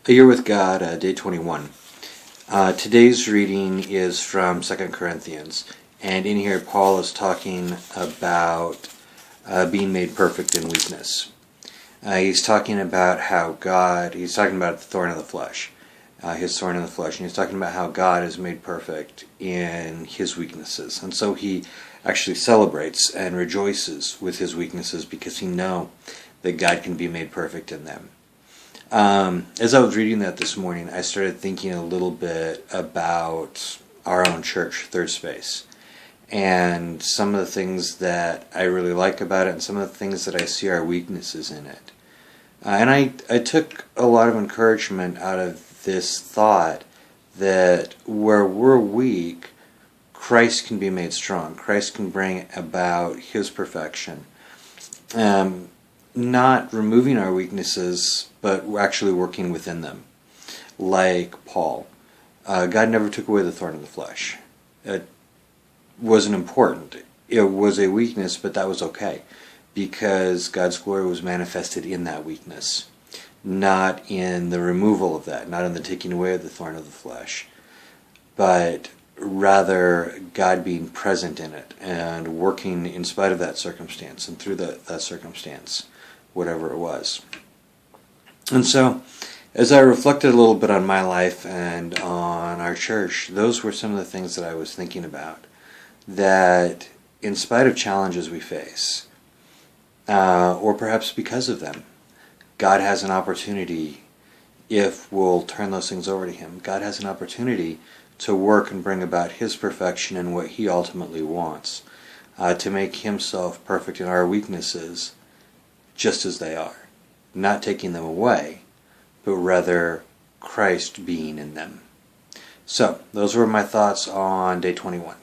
A Year with God, Day 21. Today's reading is from 2 Corinthians, and in here Paul is talking about being made perfect in weakness. He's talking about how he's talking about the thorn of the flesh, his thorn in the flesh, and he's talking about how God is made perfect in his weaknesses. And so he actually celebrates and rejoices with his weaknesses because he knows that God can be made perfect in them. As I was reading that this morning, I started thinking a little bit about our own church, Third Space, and some of the things that I really like about it and some of the things that I see are weaknesses in it. And I took a lot of encouragement out of this thought that where we're weak, Christ can be made strong. Christ can bring about His perfection. Not removing our weaknesses, but actually working within them. Like Paul. God never took away the thorn of the flesh. It wasn't important. It was a weakness, but that was okay. Because God's glory was manifested in that weakness. Not in the removal of that. Not in the taking away of the thorn of the flesh. But rather God being present in it and working in spite of that circumstance and through that circumstance, whatever it was. And so, as I reflected a little bit on my life and on our church, those were some of the things that I was thinking about. That in spite of challenges we face, or perhaps because of them, God has an opportunity, if we'll turn those things over to Him, God has an opportunity to work and bring about His perfection and what He ultimately wants, to make Himself perfect in our weaknesses, just as they are. Not taking them away, but rather Christ being in them. So, those were my thoughts on Day 21.